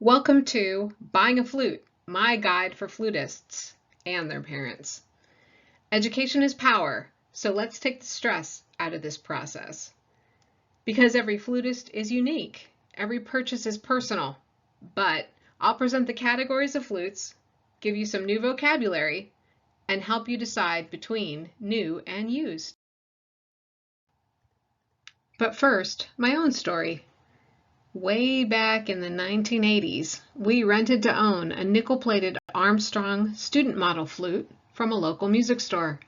Welcome to Buying a Flute, my guide for flutists and their parents. Education is power, so let's take the stress out of this process. Because every flutist is unique, every purchase is personal, but I'll present the categories of flutes, give you some new vocabulary, and help you decide between new and used. But first, my own story. Way back in the 1980s, we rented to own a nickel-plated Armstrong student model flute from a local music store.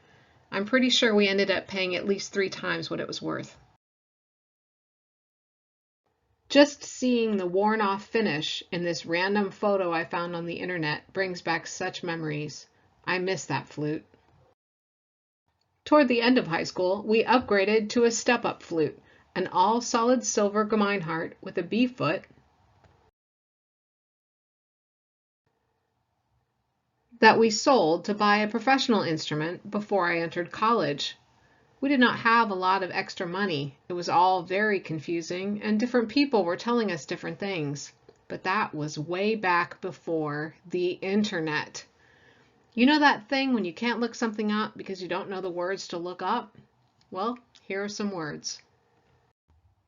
I'm pretty sure we ended up paying at least 3 times what it was worth. Just seeing the worn-off finish in this random photo I found on the internet brings back such memories. I miss that flute. Toward the end of high school, we upgraded to a step-up flute, an all-solid silver Gemeinhardt with a B foot that we sold to buy a professional instrument before I entered college. We did not have a lot of extra money. It was all very confusing, and different people were telling us different things. But that was way back before the internet. You know that thing when you can't look something up because you don't know the words to look up? Well, here are some words.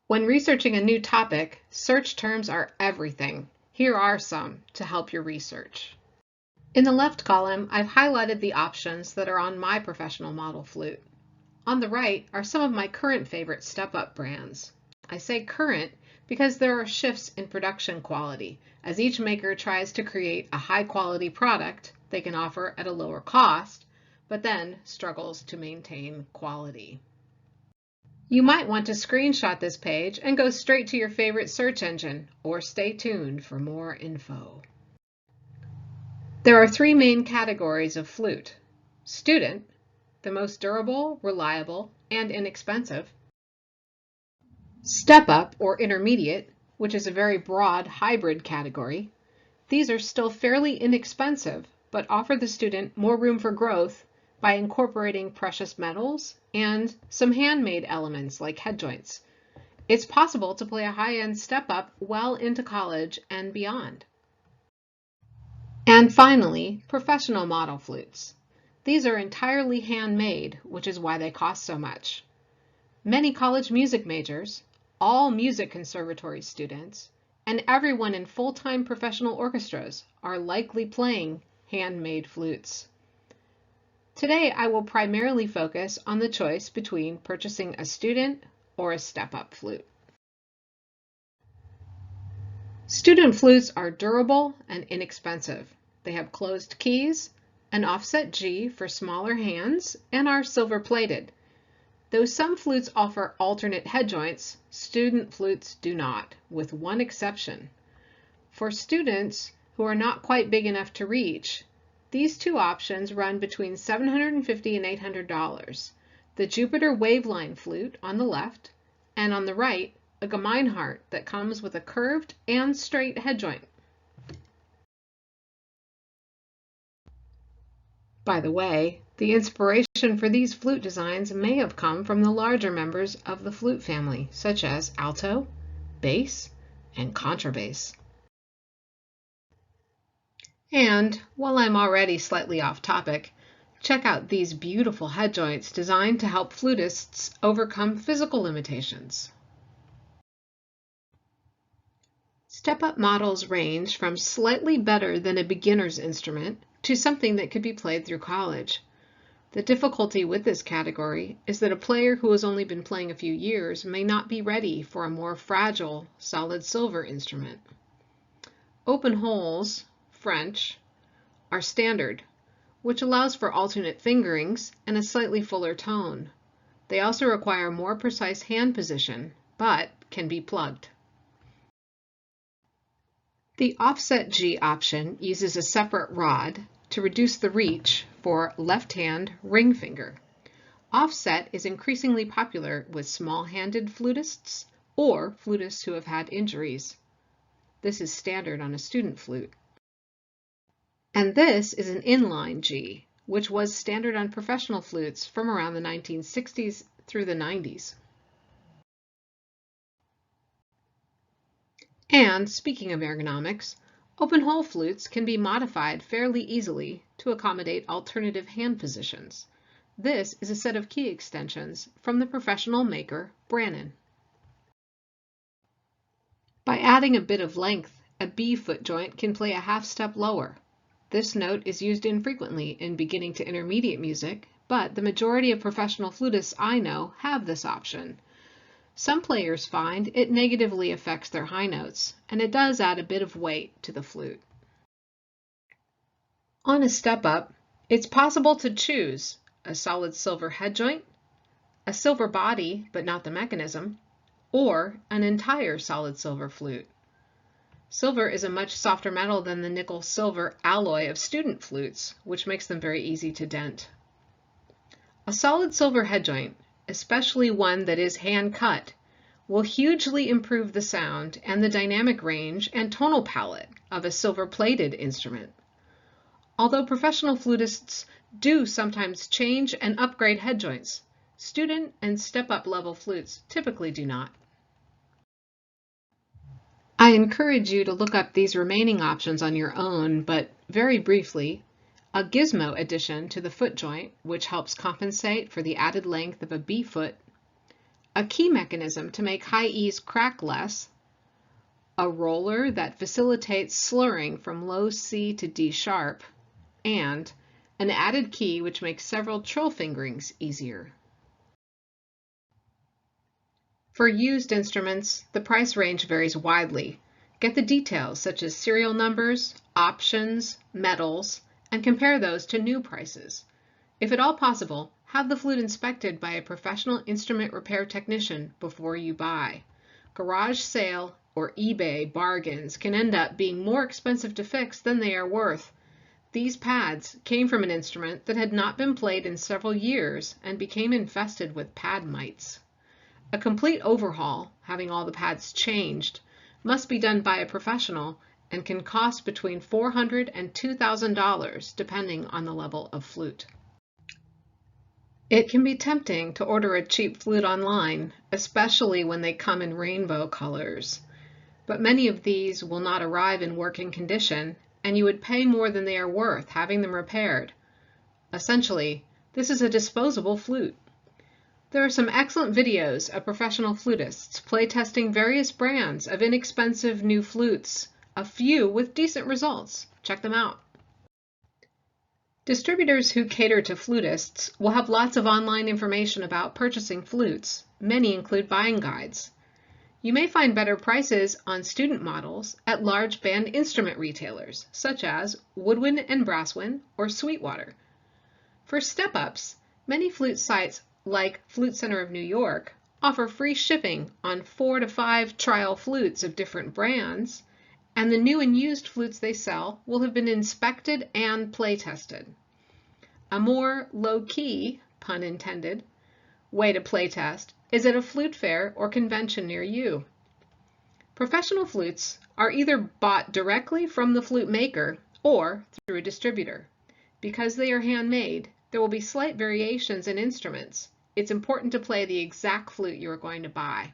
When researching a new topic, search terms are everything. Here are some to help your research. In the left column, I've highlighted the options that are on my professional model flute. On the right are some of my current favorite step-up brands. I say current because there are shifts in production quality. As each maker tries to create a high-quality product they can offer at a lower cost, but then struggles to maintain quality. You might want to screenshot this page and go straight to your favorite search engine, or stay tuned for more info. There are 3 main categories of flute. Student, the most durable, reliable, and inexpensive. Step-up or intermediate, which is a very broad hybrid category. These are still fairly inexpensive, but offer the student more room for growth by incorporating precious metals and some handmade elements like head joints. It's possible to play a high-end step-up well into college and beyond. And finally, professional model flutes. These are entirely handmade, which is why they cost so much. Many college music majors, all music conservatory students, and everyone in full-time professional orchestras are likely playing handmade flutes. Today, I will primarily focus on the choice between purchasing a student or a step-up flute. Student flutes are durable and inexpensive. They have closed keys, an offset G for smaller hands, and are silver-plated. Though some flutes offer alternate head joints, student flutes do not, with one exception. For students who are not quite big enough to reach, these 2 options run between $750 and $800. The Jupiter Waveline flute on the left, and on the right, a Gemeinhardt that comes with a curved and straight head joint. By the way, the inspiration for these flute designs may have come from the larger members of the flute family, such as alto, bass, and contrabass. And while I'm already slightly off topic, check out these beautiful head joints designed to help flutists overcome physical limitations. Step-up models range from slightly better than a beginner's instrument to something that could be played through college. The difficulty with this category is that a player who has only been playing a few years may not be ready for a more fragile, solid silver instrument. Open holes, French, are standard, which allows for alternate fingerings and a slightly fuller tone. They also require more precise hand position, but can be plugged. The offset G option uses a separate rod to reduce the reach for left-hand ring finger. Offset is increasingly popular with small-handed flutists or flutists who have had injuries. This is standard on a student flute. And this is an inline G, which was standard on professional flutes from around the 1960s through the 90s. And speaking of ergonomics, Open-hole flutes can be modified fairly easily to accommodate alternative hand positions. This is a set of key extensions from the professional maker Brannan. By adding a bit of length, a B foot joint can play a half step lower. This note is used infrequently in beginning to intermediate music, but the majority of professional flutists I know have this option. Some players find it negatively affects their high notes, and it does add a bit of weight to the flute. On a step up, it's possible to choose a solid silver head joint, a silver body but not the mechanism, or an entire solid silver flute. Silver is a much softer metal than the nickel-silver alloy of student flutes, which makes them very easy to dent. A solid silver head joint, especially one that is hand-cut, will hugely improve the sound and the dynamic range and tonal palette of a silver-plated instrument. Although professional flutists do sometimes change and upgrade head joints, student and step-up level flutes typically do not. I encourage you to look up these remaining options on your own, but very briefly, a Gizmo addition to the foot joint, which helps compensate for the added length of a B foot, a key mechanism to make high E's crack less, a roller that facilitates slurring from low C to D sharp, and an added key which makes several trill fingerings easier. For used instruments, the price range varies widely. Get the details such as serial numbers, options, metals, and compare those to new prices. If at all possible, have the flute inspected by a professional instrument repair technician before you buy. Garage sale or eBay bargains can end up being more expensive to fix than they are worth. These pads came from an instrument that had not been played in several years and became infested with pad mites. A complete overhaul, having all the pads changed, must be done by a professional and can cost between $400 and $2,000 depending on the level of flute. It can be tempting to order a cheap flute online, especially when they come in rainbow colors. But many of these will not arrive in working condition, and you would pay more than they are worth having them repaired. Essentially, this is a disposable flute. There are some excellent videos of professional flutists playtesting various brands of inexpensive new flutes, a few with decent results. Check them out. Distributors who cater to flutists will have lots of online information about purchasing flutes. Many include buying guides. You may find better prices on student models at large band instrument retailers, such as Woodwind and Brasswind or Sweetwater. For step-ups, many flute sites like Flute Center of New York offer free shipping on 4 to 5 trial flutes of different brands, and the new and used flutes they sell will have been inspected and play-tested. A more low-key, pun intended, way to playtest is at a flute fair or convention near you. Professional flutes are either bought directly from the flute maker or through a distributor. Because they are handmade, there will be slight variations in instruments. It's important to play the exact flute you are going to buy.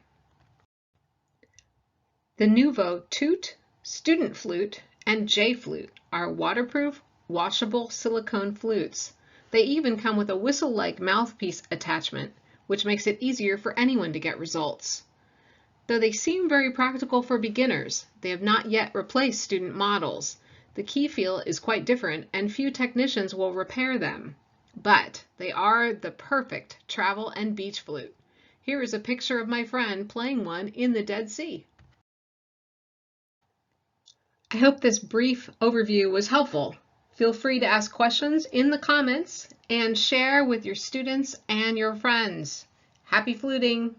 The Nouveau Toot, Student Flute, and J Flute are waterproof, washable silicone flutes. They even come with a whistle-like mouthpiece attachment, which makes it easier for anyone to get results. Though they seem very practical for beginners, they have not yet replaced student models. The key feel is quite different, and few technicians will repair them. But they are the perfect travel and beach flute. Here is a picture of my friend playing one in the Dead Sea. I hope this brief overview was helpful. Feel free to ask questions in the comments and share with your students and your friends. Happy fluting!